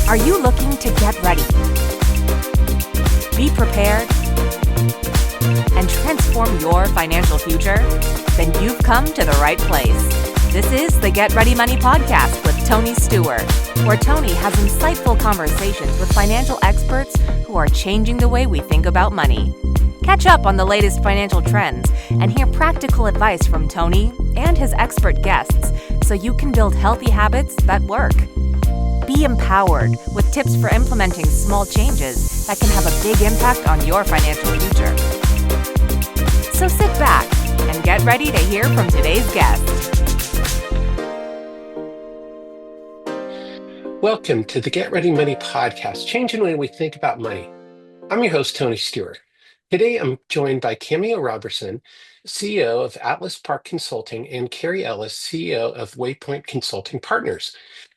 Are you looking to get ready, be prepared, and transform your financial future? Then you've come to the right place. This is the Get Ready Money podcast with Tony Stewart, where Tony has insightful conversations with financial experts who are changing the way we think about money. Catch up on the latest financial trends and hear practical advice from Tony and his expert guests so you can build healthy habits that work. Be empowered with tips for implementing small changes that can have a big impact on your financial future. So sit back and get ready to hear from today's guest. Welcome to the Get Ready Money podcast, changing the way we think about money. I'm your host, Tony Stewart. Today, I'm joined by Cameo Roberson, CEO of Atlas Park Consulting, and Kari, Ellis, CEO of Waypoint Consulting Partners.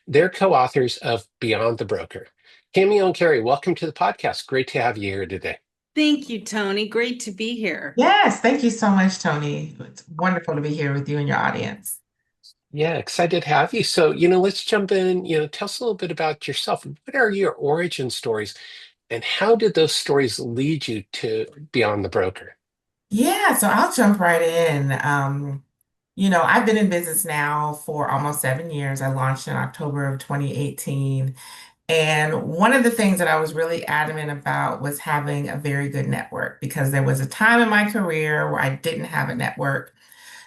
They're co-authors of Beyond the Broker. Cameo and Kari, welcome to the podcast. Great to have you here today. Thank you, Tony. Great to be here. Yes, thank you so much, Tony. It's wonderful to be here with you and your audience. Yeah, excited to have you. So, let's jump in. Tell us a little bit about yourself. What are your origin stories, and how did those stories lead you to Beyond the Broker? Yeah, so I'll jump right in. I've been in business now for almost 7 years. I launched in October of 2018. And one of the things that I was really adamant about was having a very good network because there was a time in my career where I didn't have a network.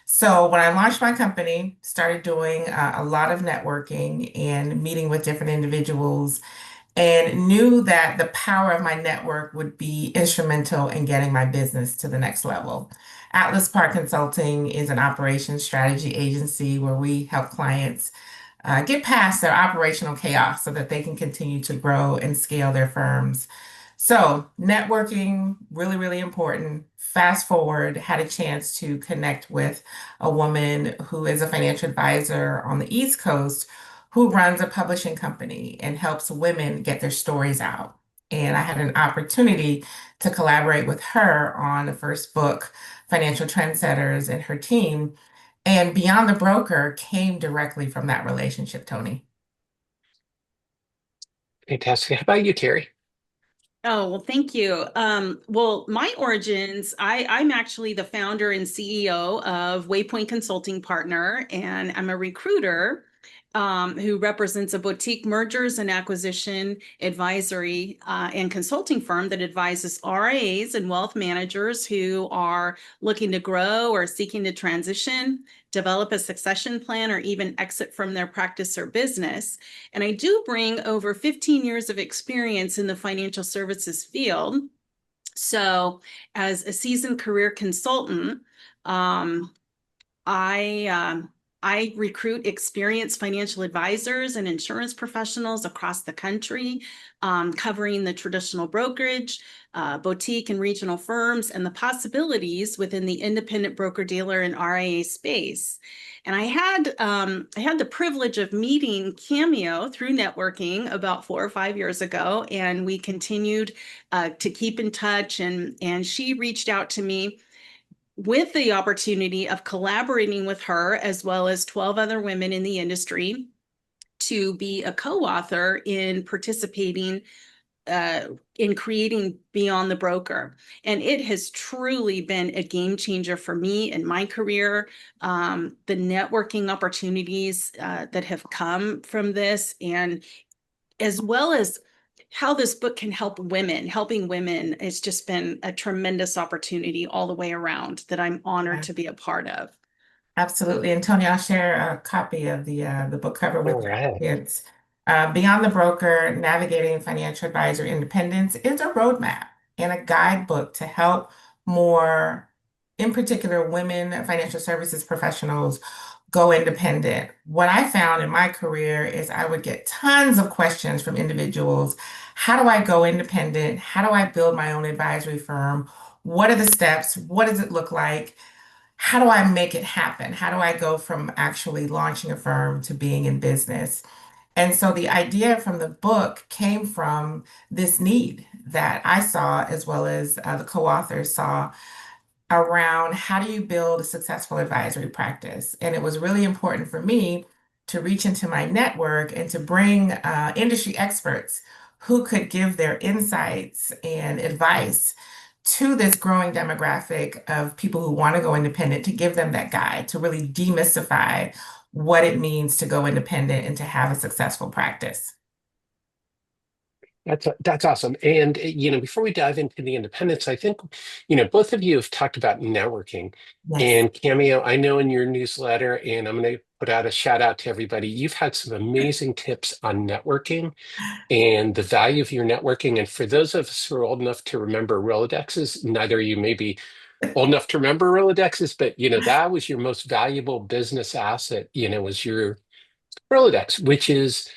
So when I launched my company, started doing a lot of networking and meeting with different individuals, and knew that the power of my network would be instrumental in getting my business to the next level. Atlas Park Consulting is an operations strategy agency where we help clients get past their operational chaos so that they can continue to grow and scale their firms. So networking, really, really important. Fast forward, had a chance to connect with a woman who is a financial advisor on the East Coast who runs a publishing company and helps women get their stories out. And I had an opportunity to collaborate with her on the first book, Financial Trendsetters, and her team. And Beyond the Broker came directly from that relationship, Tony. Fantastic. How about you, Kari? Oh, well, thank you. Well, my origins, I'm actually the founder and CEO of Waypoint Consulting Partner, and I'm a recruiter who represents a boutique mergers and acquisition advisory and consulting firm that advises RIAs and wealth managers who are looking to grow or seeking to transition, develop a succession plan, or even exit from their practice or business. And I do bring over 15 years of experience in the financial services field. So as a seasoned career consultant, I recruit experienced financial advisors and insurance professionals across the country, covering the traditional brokerage, boutique and regional firms, and the possibilities within the independent broker-dealer and RIA space. And I had the privilege of meeting Cameo through networking about 4 or 5 years ago, and we continued to keep in touch. And she reached out to me with the opportunity of collaborating with her as well as 12 other women in the industry to be a co-author in participating in creating Beyond the Broker. And it has truly been a game changer for me in my career. The networking opportunities that have come from this, and as well as how this book can help women, helping women. It's just been a tremendous opportunity all the way around that I'm honored to be a part of. Absolutely. And Tony, I'll share a copy of the book cover with All right. kids. Beyond the Broker, Navigating Financial Advisor Independence is a roadmap and a guidebook to help more, in particular, women financial services professionals go independent. What I found in my career is I would get tons of questions from individuals. How do I go independent? How do I build my own advisory firm? What are the steps? What does it look like? How do I make it happen? How do I go from actually launching a firm to being in business? And so the idea from the book came from this need that I saw, as well as the co-authors saw, around how do you build a successful advisory practice. And it was really important for me to reach into my network and to bring industry experts who could give their insights and advice to this growing demographic of people who want to go independent, to give them that guide, to really demystify what it means to go independent and to have a successful practice. That's awesome. And before we dive into the independence, I think both of you have talked about networking Yes. and Cameo. I know in your newsletter, and I'm going to put out a shout out to everybody. You've had some amazing tips on networking and the value of your networking. And for those of us who are old enough to remember Rolodexes, neither of you may be old enough to remember Rolodexes, but that was your most valuable business asset. Was your Rolodex, which is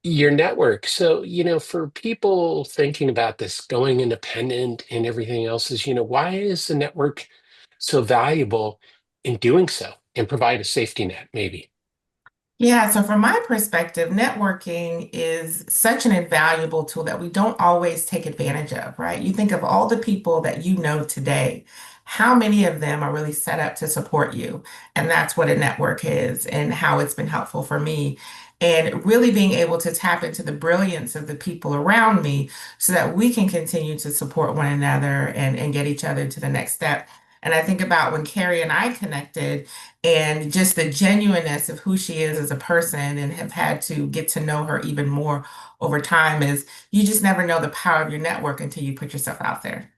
your network. So, for people thinking about this going independent and everything else is, why is the network so valuable in doing so and provide a safety net, maybe? Yeah, so from my perspective, networking is such an invaluable tool that we don't always take advantage of, right? You think of all the people that you know today, how many of them are really set up to support you? And that's what a network is and how it's been helpful for me. And really being able to tap into the brilliance of the people around me so that we can continue to support one another and get each other to the next step. And I think about when Kari and I connected and just the genuineness of who she is as a person and have had to get to know her even more over time is you just never know the power of your network until you put yourself out there.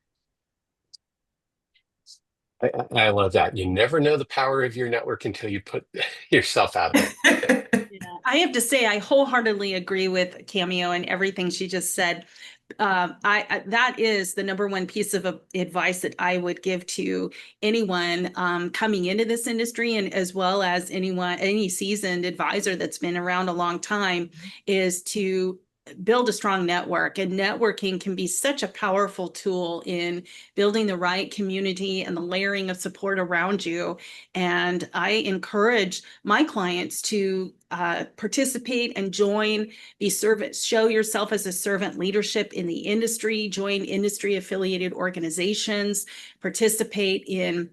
I love that. You never know the power of your network until you put yourself out there. Yeah, I have to say, I wholeheartedly agree with Cameo and everything she just said. That is the number one piece of advice that I would give to anyone coming into this industry, and as well as any seasoned advisor that's been around a long time, is to build a strong network. And networking can be such a powerful tool in building the right community and the layering of support around you. And I encourage my clients to participate and join, be servant, show yourself as a servant leadership in the industry, join industry affiliated organizations, participate in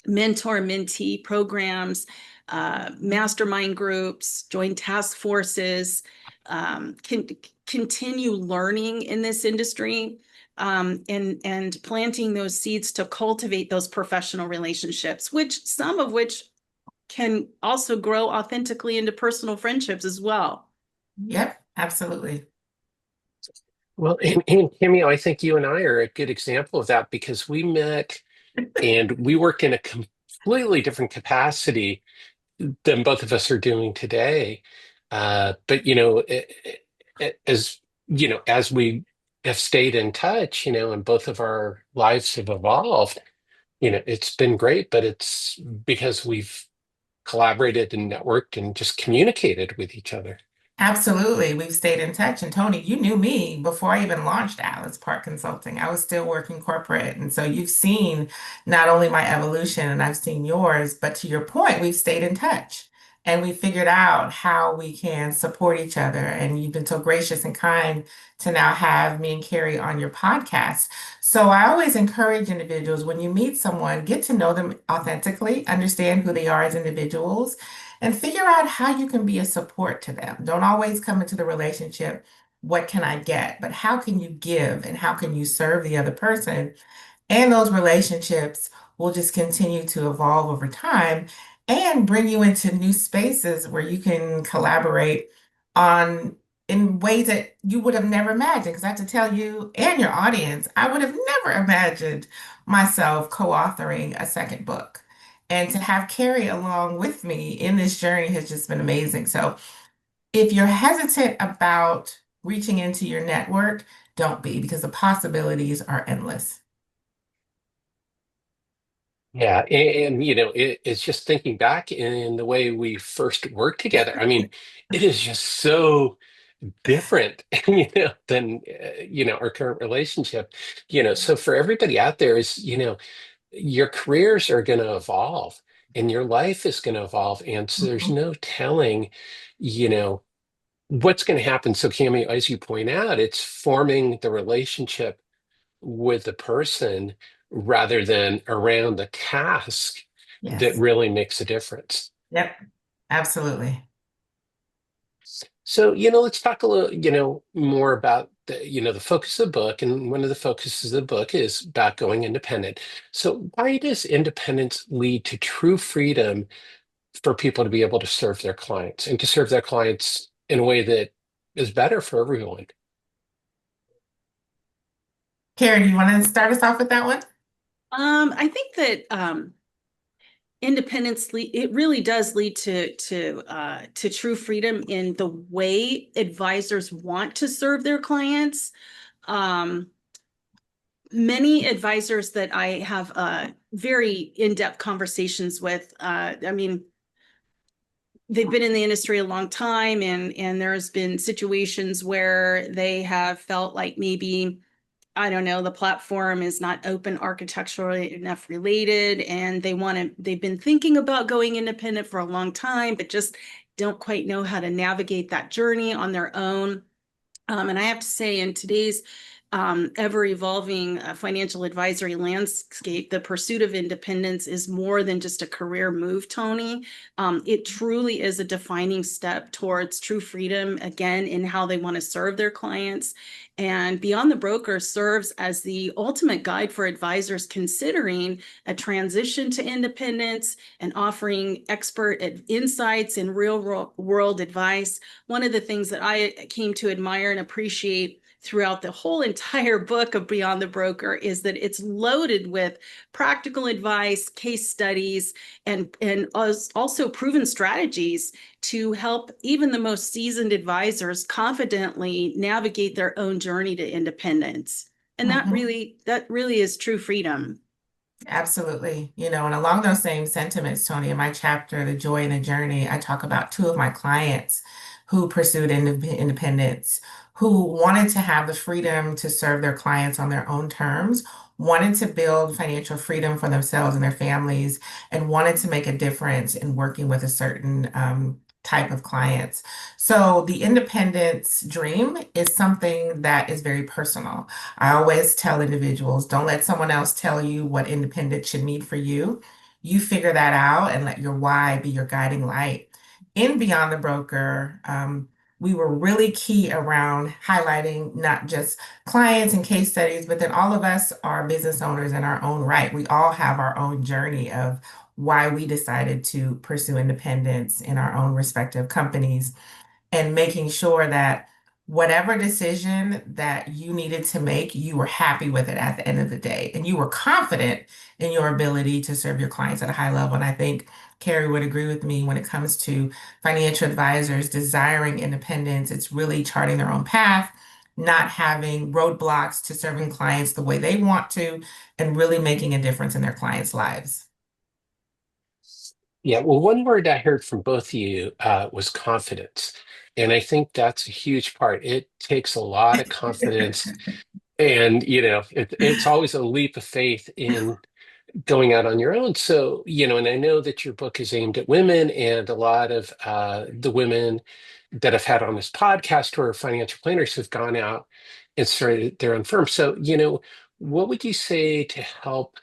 mentor mentee programs, mastermind groups, join task forces, can continue learning in this industry, and planting those seeds to cultivate those professional relationships, some of which can also grow authentically into personal friendships as well. Yep, absolutely. Well, and Cameo, I think you and I are a good example of that because we met and we worked in a completely different capacity than both of us are doing today. But as we have stayed in touch, and both of our lives have evolved, it's been great, but it's because we've collaborated and networked and just communicated with each other. Absolutely. We've stayed in touch. And Tony, you knew me before I even launched Alice Park Consulting. I was still working corporate. And so you've seen not only my evolution and I've seen yours, but to your point, we've stayed in touch and we figured out how we can support each other. And you've been so gracious and kind to now have me and Kari on your podcast. So I always encourage individuals when you meet someone, get to know them authentically, understand who they are as individuals and figure out how you can be a support to them. Don't always come into the relationship, what can I get? But how can you give and how can you serve the other person? And those relationships will just continue to evolve over time and bring you into new spaces where you can collaborate on in ways that you would have never imagined. Because I have to tell you and your audience, I would have never imagined myself co-authoring a second book. And to have Kari along with me in this journey has just been amazing. So if you're hesitant about reaching into your network, don't be, because the possibilities are endless. Yeah, and it's just thinking back in the way we first worked together. I mean, it is just so different, than our current relationship. So for everybody out there is, your careers are going to evolve and your life is going to evolve, and so there's Mhm. no telling, you know, what's going to happen. So, Cami, as you point out, it's forming the relationship with the person rather than around the task that Yes. really makes a difference. Yep. Absolutely. So, let's talk a little, more about the focus of the book. And one of the focuses of the book is about going independent. So, why does independence lead to true freedom for people to be able to serve their clients and to serve their clients in a way that is better for everyone? Karen, do you want to start us off with that one? I think that independence it really does lead to true freedom in the way advisors want to serve their clients. Many advisors that I have very in-depth conversations with, I mean, they've been in the industry a long time, and there's been situations where they have felt like maybe, I don't know, the platform is not open architecturally enough related, and they've been thinking about going independent for a long time, but just don't quite know how to navigate that journey on their own. And I have to say, in today's ever evolving financial advisory landscape, the pursuit of independence is more than just a career move, Tony. It truly is a defining step towards true freedom, again, in how they want to serve their clients. And Beyond the Broker serves as the ultimate guide for advisors considering a transition to independence and offering expert insights and real world advice. One of the things that I came to admire and appreciate throughout the whole entire book of Beyond the Broker is that it's loaded with practical advice, case studies, and also proven strategies to help even the most seasoned advisors confidently navigate their own journey to independence. And Mhm. that really is true freedom. Absolutely. And along those same sentiments, Tony, in my chapter, The Joy and the Journey, I talk about two of my clients who pursued independence, who wanted to have the freedom to serve their clients on their own terms, wanted to build financial freedom for themselves and their families, and wanted to make a difference in working with a certain type of clients. So the independence dream is something that is very personal. I always tell individuals, don't let someone else tell you what independence should mean for you. You figure that out and let your why be your guiding light. In Beyond the Broker, we were really key around highlighting not just clients and case studies, but then all of us are business owners in our own right. We all have our own journey of why we decided to pursue independence in our own respective companies, and making sure that whatever decision that you needed to make, you were happy with it at the end of the day, and you were confident in your ability to serve your clients at a high level. And I think Kari would agree with me when it comes to financial advisors desiring independence. It's really charting their own path, not having roadblocks to serving clients the way they want to, and really making a difference in their clients' lives. Yeah, well, one word I heard from both of you was confidence. And I think that's a huge part. It takes a lot of confidence. And, it's always a leap of faith in going out on your own. So, and I know that your book is aimed at women, and a lot of the women that I've had on this podcast who are financial planners who've gone out and started their own firm. So, what would you say to help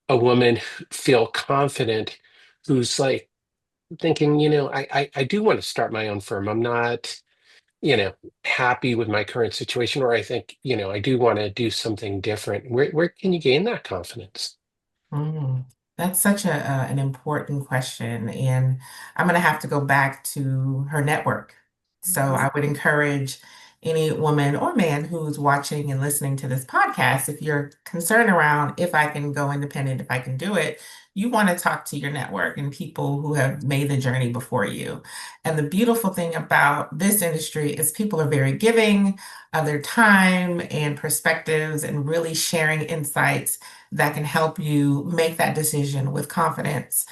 a woman feel confident who's like thinking, I do want to start my own firm. I'm not, you know, happy with my current situation, or I think, I do want to do something different. Where can you gain that confidence? Mm, that's such an important question. And I'm going to have to go back to her network. So I would encourage any woman or man who's watching and listening to this podcast, if you're concerned around if I can go independent, if I can do it, you want to talk to your network and people who have made the journey before you. And the beautiful thing about this industry is people are very giving of their time and perspectives and really sharing insights that can help you make that decision with confidence.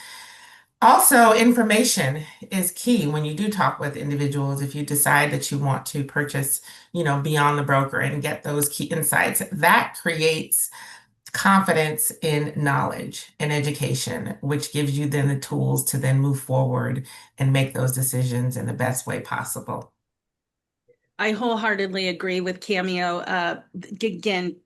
Also, information is key when you do talk with individuals. If you decide that you want to purchase, Beyond the Broker and get those key insights, that creates confidence in knowledge and education, which gives you then the tools to then move forward and make those decisions in the best way possible. I wholeheartedly agree with Cameo. Again,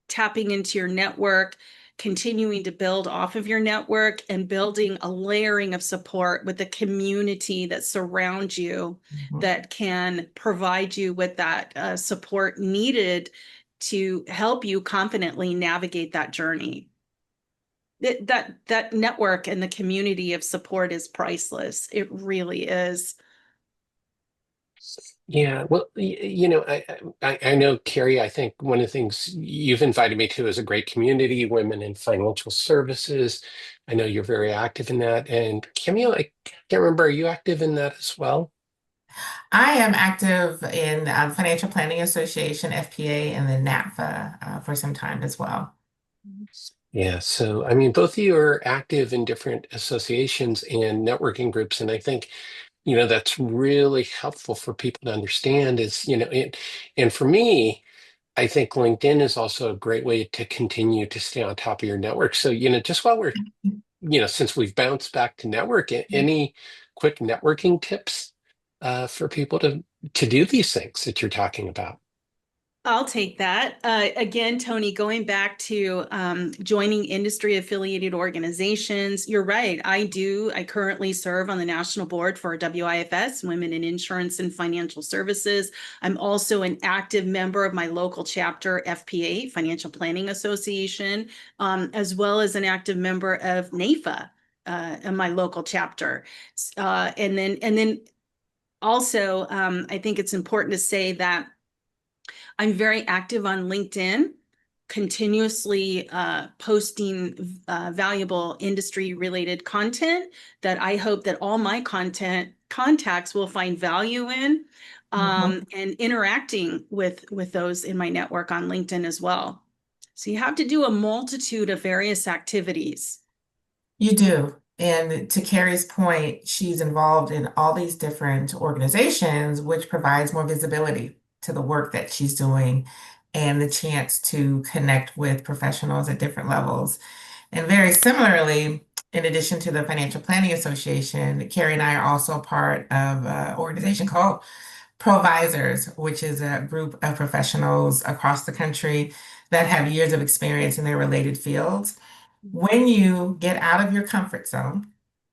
tapping into your network, continuing to build off of your network and building a layering of support with the community that surrounds you that can provide you with that support needed to help you confidently navigate that journey. That network and the community of support is priceless. It really is. Yeah, well, I know, Kari, I think one of the things you've invited me to is a great community, Women in Financial Services. I know you're very active in that. And Cameo, I can't remember, are you active in that as well? I am active in Financial Planning Association, FPA, and then NAPFA for some time as well. Yeah, so I mean, both of you are active in different associations and networking groups, and I think that's really helpful for people to understand is and for me, I think LinkedIn is also a great way to continue to stay on top of your network. So just while we're since we've bounced back to network, any quick networking tips for people to do these things that you're talking about? I'll take that. Again, Tony, going back to joining industry affiliated organizations, you're right. I currently serve on the national board for WIFS, Women in Insurance and Financial Services. I'm also an active member of my local chapter, FPA, Financial Planning Association, as well as an active member of NAFA, in my local chapter. And then also, I think it's important to say that I'm very active on LinkedIn, continuously posting valuable industry-related content that I hope that all my contacts will find value in, and interacting with those in my network on LinkedIn as well. So you have to do a multitude of various activities. You do. And to Kari's point, she's involved in all these different organizations, which provides more visibility to the work that she's doing and the chance to connect with professionals at different levels. And very similarly, in addition to the Financial Planning Association, Kari and I are also part of an organization called Provisors, which is a group of professionals across the country that have years of experience in their related fields. When you get out of your comfort zone,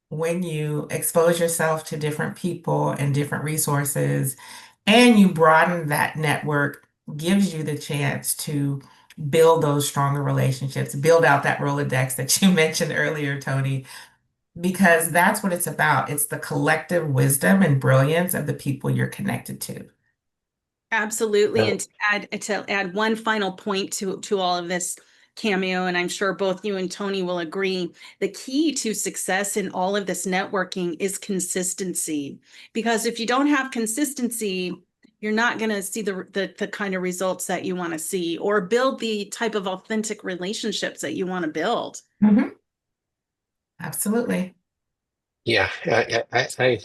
when you expose yourself to different people and different resources, and you broaden that network, gives you the chance to build those stronger relationships, build out that Rolodex that you mentioned earlier, Tony, because that's what it's about. It's the collective wisdom and brilliance of the people you're connected to. Absolutely. No. And to add one final point to all of this, Cameo, and I'm sure both you and Tony will agree, the key to success in all of this networking is consistency. Because if you don't have consistency, you're not going to see the kind of results that you want to see or build the type of authentic relationships that you want to build. Absolutely. Yeah, I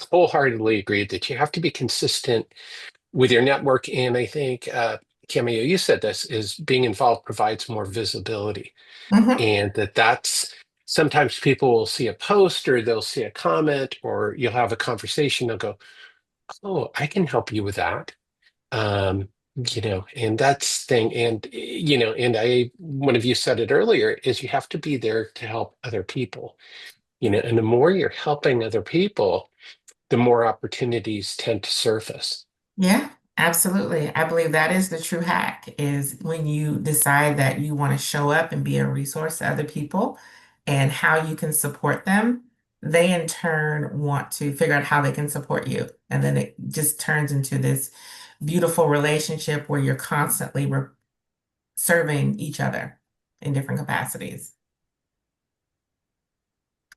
wholeheartedly agree that you have to be consistent with your network. And I think, Cameo, you said this, is being involved provides more visibility. And that's sometimes people will see a post or they'll see a comment or you'll have a conversation. They'll go, oh, I can help you with that. And that's thing. And, one of you said it earlier, is you have to be there to help other people. And the more you're helping other people, the more opportunities tend to surface. Yeah, absolutely. I believe that is the true hack, is when you decide that you want to show up and be a resource to other people and how you can support them, they in turn want to figure out how they can support you. And then it just turns into this beautiful relationship where you're constantly serving each other in different capacities.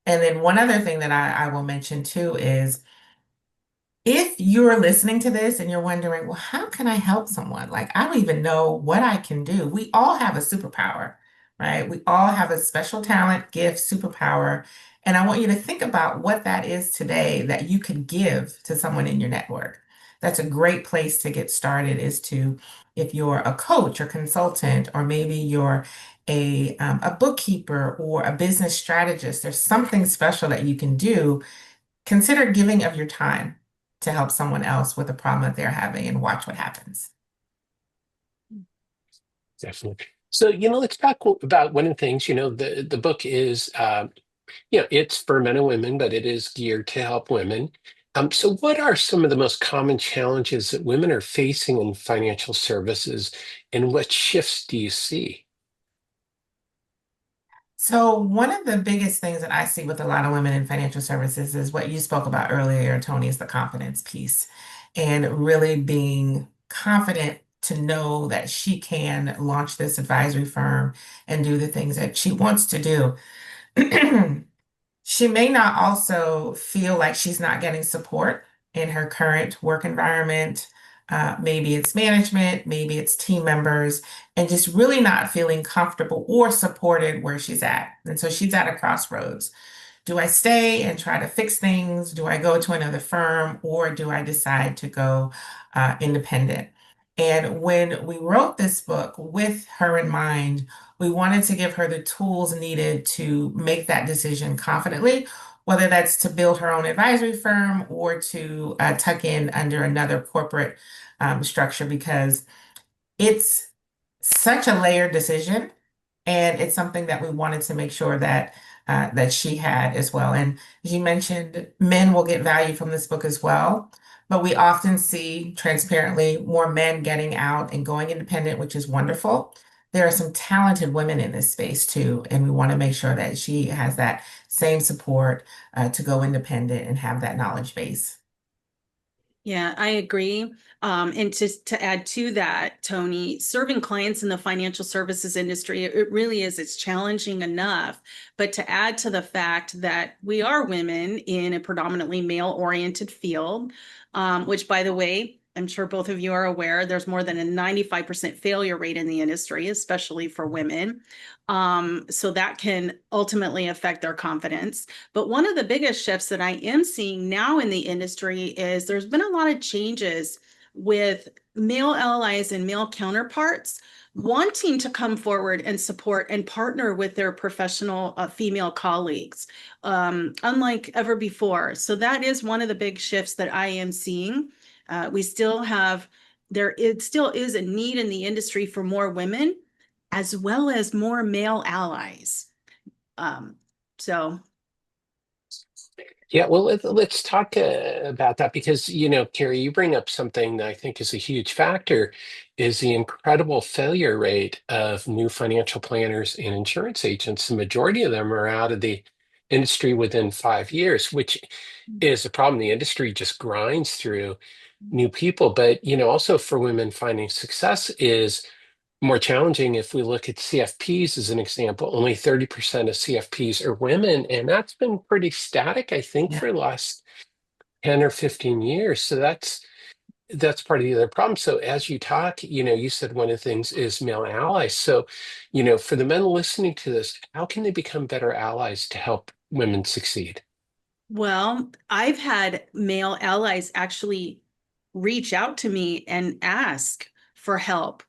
And then one other thing that I will mention too is, if you're listening to this and you're wondering, well, how can I help someone? Like, I don't even know what I can do. We all have a superpower, right? We all have a special talent, gift, superpower. And I want you to think about what that is today that you could give to someone in your network. That's a great place to get started, is to, if you're a coach or consultant, or maybe you're a bookkeeper or a business strategist, there's something special that you can do. Consider giving of your time to help someone else with a problem that they're having and watch what happens. Definitely. So, let's talk about one of the things, the book is, it's for men and women, but it is geared to help women. So what are some of the most common challenges that women are facing in financial services, and what shifts do you see? So, one of the biggest things that I see with a lot of women in financial services is what you spoke about earlier, Tony, is the confidence piece and really being confident to know that she can launch this advisory firm and do the things that she wants to do. She may not also feel like she's not getting support in her current work environment. Maybe it's management, maybe it's team members, and just really not feeling comfortable or supported where she's at. And so she's at a crossroads. Do I stay and try to fix things? Do I go to another firm, or do I decide to go independent? And when we wrote this book with her in mind, we wanted to give her the tools needed to make that decision confidently, whether that's to build her own advisory firm or to tuck in under another corporate structure, because it's such a layered decision, and it's something that we wanted to make sure that that she had as well. And as you mentioned, men will get value from this book as well. But we often see transparently more men getting out and going independent, which is wonderful. There are some talented women in this space too, and we want to make sure that she has that same support to go independent and have that knowledge base. Yeah, I agree. And to add to that, Tony, serving clients in the financial services industry, it really is, it's challenging enough. But to add to the fact that we are women in a predominantly male-oriented field, which, by the way, I'm sure both of you are aware, there's more than a 95% failure rate in the industry, especially for women. So that can ultimately affect their confidence. But one of the biggest shifts that I am seeing now in the industry is there's been a lot of changes with male allies and male counterparts wanting to come forward and support and partner with their professional female colleagues, unlike ever before. So that is one of the big shifts that I am seeing. We still have, it still is a need in the industry for more women, as well as more male allies. So Yeah, well, let's talk about that because, Kari, you bring up something that I think is a huge factor, is the incredible failure rate of new financial planners and insurance agents. The majority of them are out of the industry within 5 years, which is a problem. The industry just grinds through new people. But, also for women, finding success is more challenging. If we look at CFPs as an example, only 30% of CFPs are women, and that's been pretty static, I think, Yeah. for the last 10 or 15 years. So that's part of the other problem. So as you talk, you said one of the things is male allies. So, for the men listening to this, how can they become better allies to help women succeed? well, I've had male allies actually reach out to me and ask for help.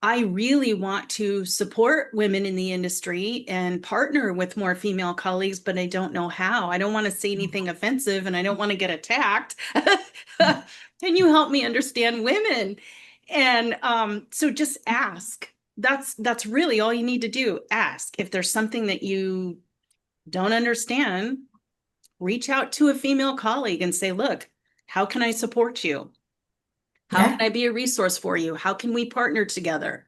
I really want to support women in the industry and partner with more female colleagues, but I don't know how. I don't want to say anything offensive and I don't want to get attacked. Can you help me understand women? And so just ask. That's really all you need to do. Ask. If there's something that you don't understand, reach out to a female colleague and say, look, how can I support you? How can Yeah. I be a resource for you? How can we partner together?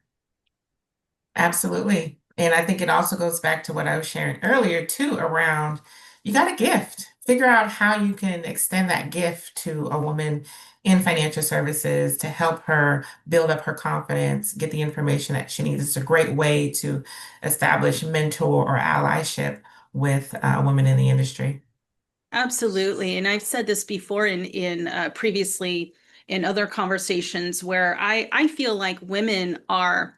Absolutely. And I think it also goes back to what I was sharing earlier too, around you got a gift. Figure out how you can extend that gift to a woman in financial services to help her build up her confidence, get the information that she needs. It's a great way to establish mentor or allyship with women in the industry. Absolutely. And I've said this before in previously in other conversations where I feel like women are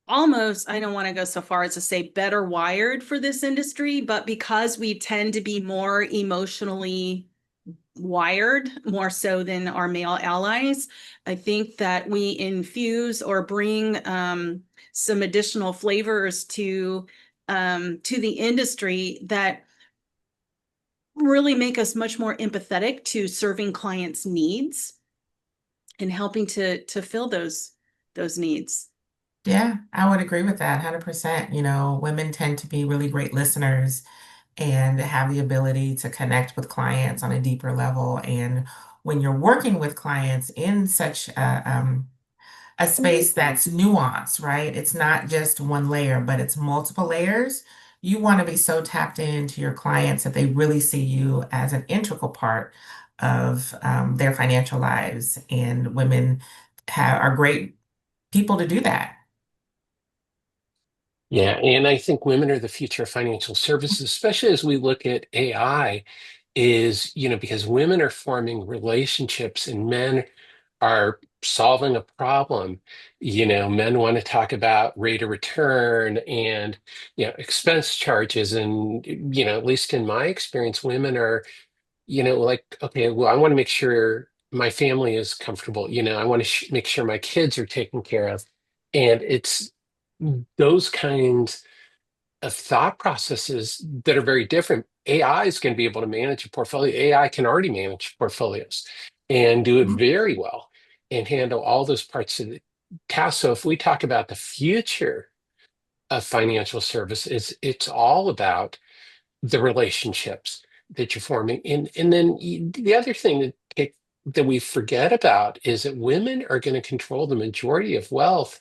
almost, I don't want to go so far as to say better wired for this industry, but because we tend to be more emotionally wired, more so than our male allies, I think that we infuse or bring some additional flavors to the industry that really make us much more empathetic to serving clients' needs and helping to fill those needs. Yeah, I would agree with that 100%. Women tend to be really great listeners and have the ability to connect with clients on a deeper level. And when you're working with clients in such a space that's nuanced, right? It's not just one layer, but it's multiple layers. You want to be so tapped into your clients that they really see you as an integral part of their financial lives. And women are great people to do that. Yeah, and I think women are the future of financial services, especially as we look at AI, because women are forming relationships and men are solving a problem. Men want to talk about rate of return and, expense charges. And, at least in my experience, women are, like, okay, well, I want to make sure my family is comfortable. I want to make sure my kids are taken care of. And it's those kinds of thought processes that are very different. AI is going to be able to manage a portfolio. AI can already manage portfolios and do it very well and handle all those parts of the task. So if we talk about the future of financial services, it's all about the relationships that you're forming. And then the other thing that we forget about is that women are going to control the majority of wealth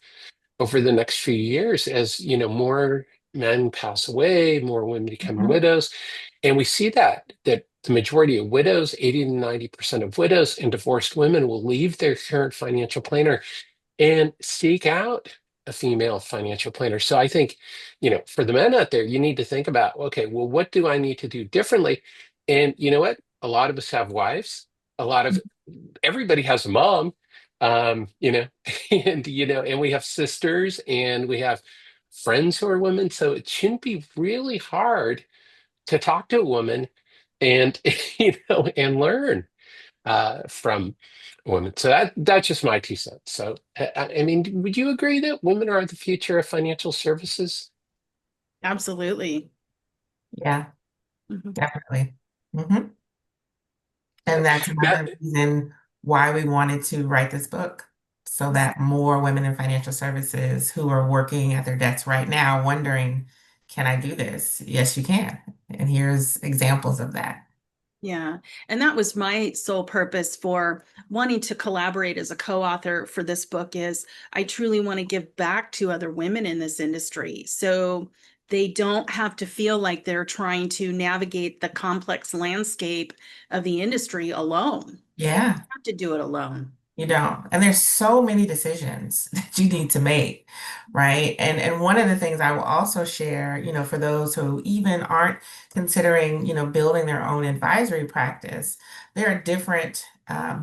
over the next few years as more men pass away, more women become Mhm. widows. And we see that the majority of widows, 80 to 90% of widows and divorced women will leave their current financial planner and seek out a female financial planner. So I think, for the men out there, you need to think about, okay, well, what do I need to do differently? And you know what? A lot of us have wives. A lot of Everybody has a mom, and we have sisters and we have friends who are women. So it shouldn't be really hard to talk to a woman and and learn from women. So that's just my 2 cents. So I mean, would you agree that women are the future of financial services? Absolutely. Yeah, Mhm. definitely. hmm And that's Matt, another reason why we wanted to write this book, so that more women in financial services who are working at their desks right now wondering, can I do this? Yes, you can. And here's examples of that. Yeah. And that was my sole purpose for wanting to collaborate as a co-author for this book is I truly want to give back to other women in this industry. So they don't have to feel like they're trying to navigate the complex landscape of the industry alone. They don't Yeah. have to do it alone. You don't. And there's so many decisions that you need to make, right? And one of the things I will also share, for those who even aren't considering, building their own advisory practice, there are different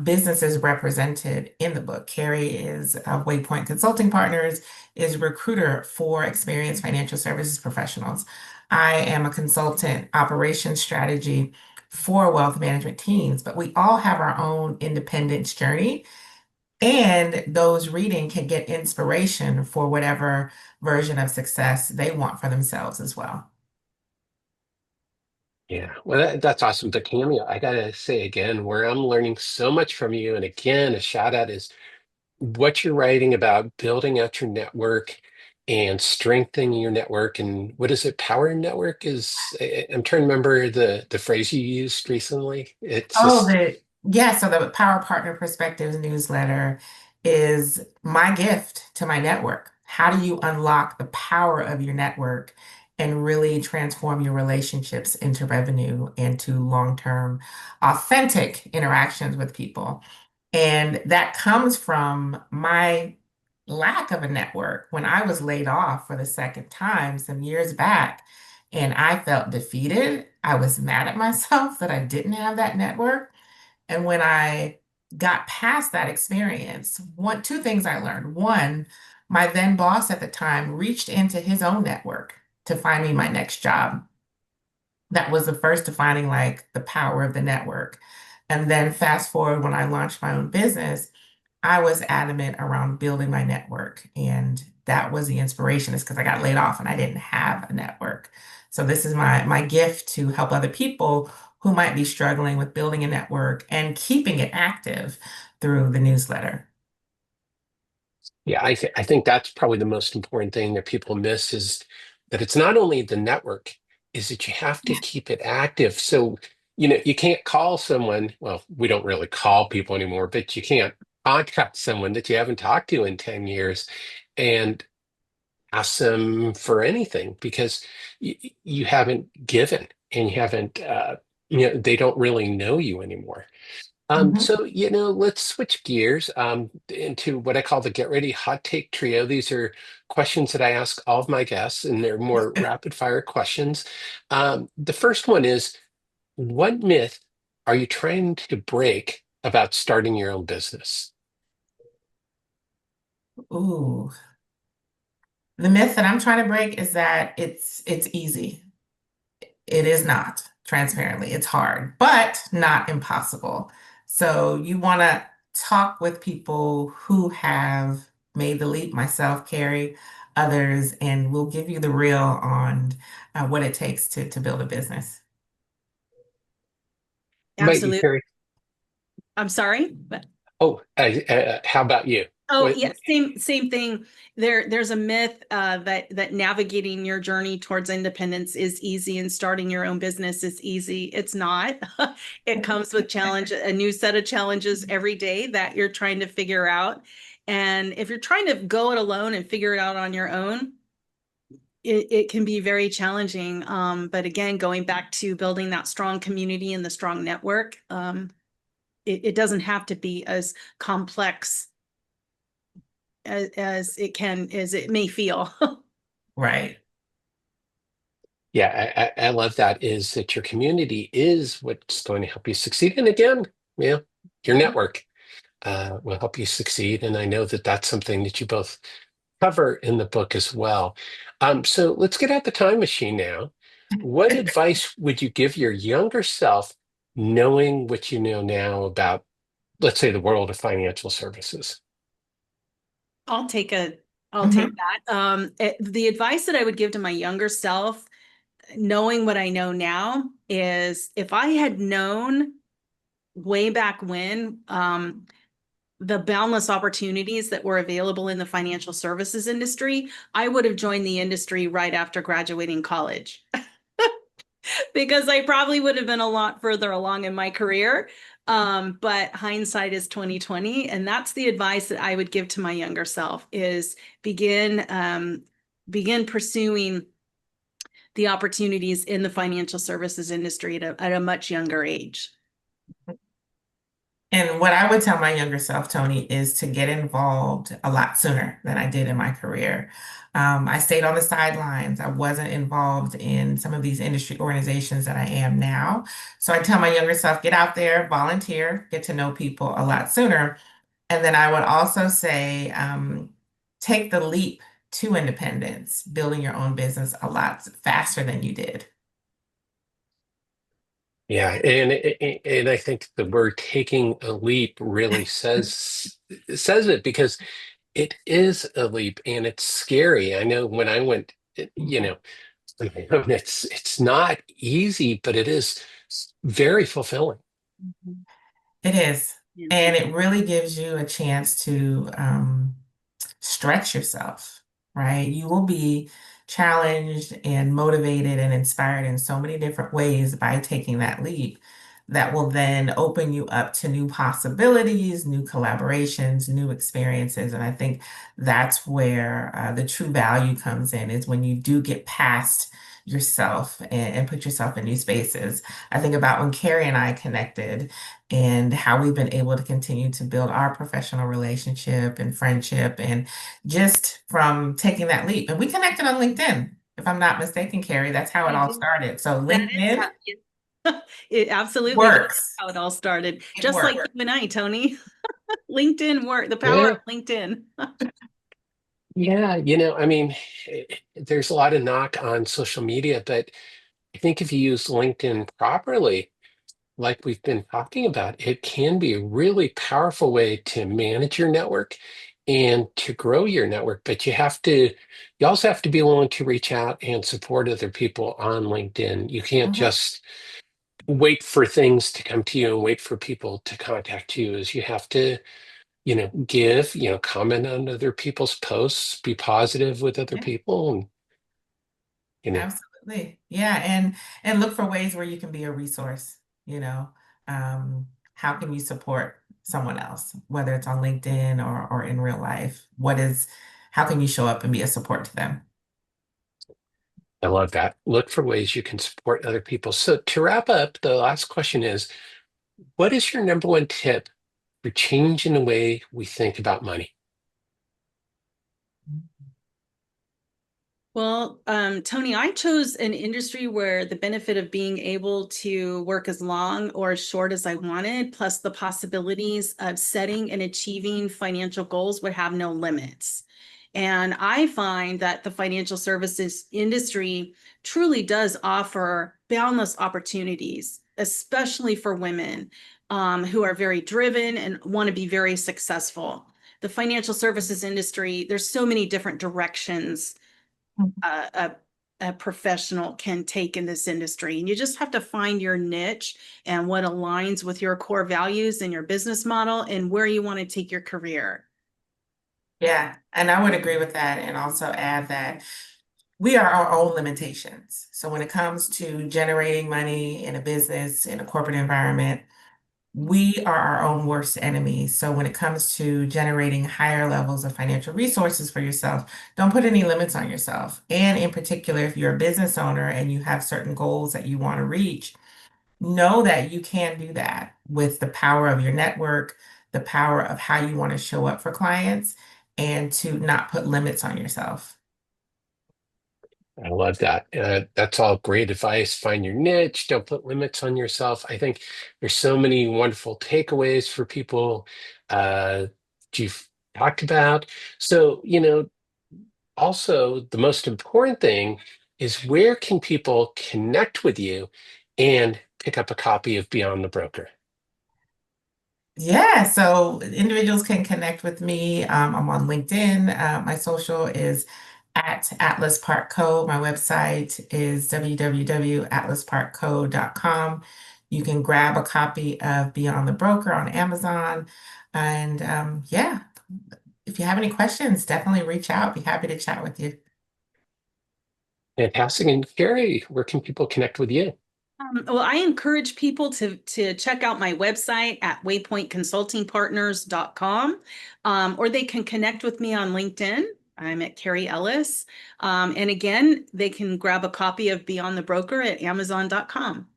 businesses represented in the book. Kari is Waypoint Consulting Partners, is a recruiter for experienced financial services professionals. I am a consultant operations strategy for wealth management teams, but we all have our own independence journey, and those reading can get inspiration for whatever version of success they want for themselves as well. yeah, well, that's awesome. The Cameo, I gotta say again, where I'm learning so much from you, and again, a shout out is what you're writing about building out your network and strengthening your network. And what is it? Power network is, I'm trying to remember the phrase you used recently. It's Oh, just, so the Power Partner Perspectives newsletter is my gift to my network. How do you unlock the power of your network and really transform your relationships into revenue and to long-term, authentic interactions with people? And that comes from my lack of a network when I was laid off for the second time some years back. And I felt defeated. I was mad at myself that I didn't have that network. And when I got past that experience, two things I learned. One, my then boss at the time reached into his own network to find me my next job. That was the first defining like the power of the network. And then fast forward when I launched my own business, I was adamant around building my network. And that was the inspiration, is because I got laid off and I didn't have a network. So this is my gift to help other people who might be struggling with building a network and keeping it active through the newsletter. Yeah, I think that's probably the most important thing that people miss is that it's not only the network, is that you have to keep it active. So, you can't call someone, well, we don't really call people anymore, but you can't contact someone that you haven't talked to in 10 years and ask them for anything because you haven't given and you haven't, they don't really know you anymore. Mhm. So, let's switch gears into what I call the Get Ready Hot Take Trio. These are questions that I ask all of my guests, and they're more rapid fire questions. The first one is, what myth are you trying to break about starting your own business? Ooh, the myth that I'm trying to break is that it's easy. It is not, transparently. It's hard, but not impossible. So you want to talk with people who have made the leap, myself, Kari, others, and we'll give you the real on what it takes to build a business. How about you, Absolutely. Kari? I'm sorry, but Oh, how about you? oh What, yeah, same thing. There's a myth that navigating your journey towards independence is easy and starting your own business is easy. It's not. It comes with a new set of challenges every day that you're trying to figure out. And if you're trying to go it alone and figure it out on your own, it can be very challenging. But again, going back to building that strong community and the strong network, it doesn't have to be as complex as it may feel. Right. yeah, I love that is that your community is what's going to help you succeed. And again, your network will help you succeed. And I know that that's something that you both cover in the book as well. So let's get out the time machine now. What advice would you give your younger self, knowing what you know now about, let's say, the world of financial services? I'll take a I'll take Mhm. that. The advice that I would give to my younger self, knowing what I know now, is if I had known way back when, the boundless opportunities that were available in the financial services industry, I would have joined the industry right after graduating college. Because I probably would have been a lot further along in my career. But hindsight is 2020. And that's the advice that I would give to my younger self is begin pursuing the opportunities in the financial services industry at a much younger age. And what I would tell my younger self, Tony, is to get involved a lot sooner than I did in my career. I stayed on the sidelines. I wasn't involved in some of these industry organizations that I am now. So I tell my younger self, get out there, volunteer, get to know people a lot sooner. And then I would also say, take the leap to independence, building your own business a lot faster than you did. Yeah, and I think the word taking a leap really says it because it is a leap and it's scary. I know when I went, on my own, it's not easy, but it is very fulfilling. It is. Yeah. And it really gives you a chance to stretch yourself, right? You will be challenged and motivated and inspired in so many different ways by taking that leap that will then open you up to new possibilities, new collaborations, new experiences. And I think that's where the true value comes in is when you do get past yourself and put yourself in new spaces. I think about when Kari and I connected and how we've been able to continue to build our professional relationship and friendship and just from taking that leap. And we connected on LinkedIn, if I'm not mistaken, Kari. That's how it We all do. started. So That is LinkedIn it absolutely that's works. how it all started. It Just like works. you and I, Tony. LinkedIn work, the power Yeah, of LinkedIn. yeah, I mean, there's a lot of knock on social media, but I think if you use LinkedIn properly, like we've been talking about, it can be a really powerful way to manage your network and to grow your network. But you also have to be willing to reach out and support other people on LinkedIn. You can't Mhm. just wait for things to come to you and wait for people to contact you, as you have to give, comment on other people's posts, be positive with other Yeah, people, and absolutely. Yeah, and look for ways where you can be a resource, you know. Um, how can you support someone else, whether it's on LinkedIn or in real life? How can you show up and be a support to them? I love that. Look for ways you can support other people. So to wrap up, the last question is, what is your number one tip for changing the way we think about money? Well, Tony, I chose an industry where the benefit of being able to work as long or as short as I wanted, plus the possibilities of setting and achieving financial goals would have no limits. And I find that the financial services industry truly does offer boundless opportunities, especially for women who are very driven and want to be very successful. The financial services industry, there's so many different directions a, a professional can take in this industry. And you just have to find your niche and what aligns with your core values and your business model and where you want to take your career. Yeah, and I would agree with that and also add that we are our own limitations. So when it comes to generating money in a business, in a corporate environment, we are our own worst enemies. So when it comes to generating higher levels of financial resources for yourself, don't put any limits on yourself. And in particular, if you're a business owner and you have certain goals that you want to reach, know that you can do that with the power of your network, the power of how you want to show up for clients, and to not put limits on yourself. I love that. That's all great advice. Find your niche. Don't put limits on yourself. I think there's so many wonderful takeaways for people you've talked about. So, also the most important thing is where can people connect with you and pick up a copy of Beyond the Broker? Yeah, so individuals can connect with me. I'm on LinkedIn. My social is at Atlas Park Co. My website is www.atlasparkco.com. You can grab a copy of Beyond the Broker on Amazon. And yeah, if you have any questions, definitely reach out. Be happy to chat with you. Fantastic. And Kari, where can people connect with you? Well, I encourage people to check out my website at waypointconsultingpartners.com, or they can connect with me on LinkedIn. I'm at Kari Ellis. And again, they can grab a copy of Beyond the Broker at amazon.com.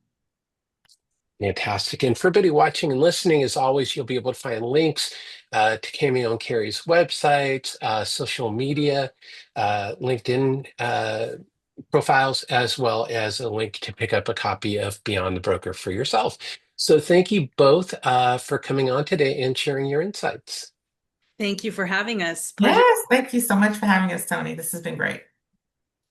Fantastic. And for everybody watching and listening, as always, you'll be able to find links to Cameo and Kari's websites, social media, LinkedIn profiles, as well as a link to pick up a copy of Beyond the Broker for yourself. So thank you both for coming on today and sharing your insights. Thank you for having us. Pleasure. Yes, thank you so much for having us, Tony. This has been great.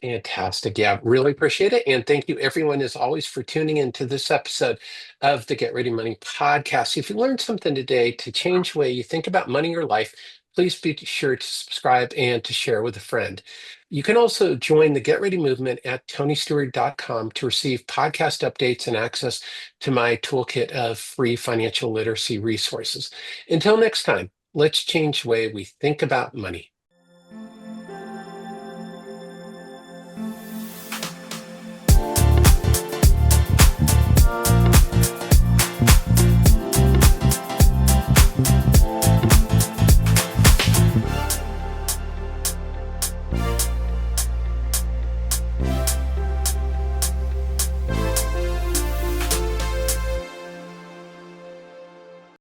Fantastic. Yeah, really appreciate it. And thank you, everyone, as always, for tuning in to this episode of the Get Ready Money podcast. If you learned something today to change the way you think about money or life, please be sure to subscribe and to share with a friend. You can also join the Get Ready movement at tonystewart.com to receive podcast updates and access to my toolkit of free financial literacy resources. Until next time, let's change the way we think about money.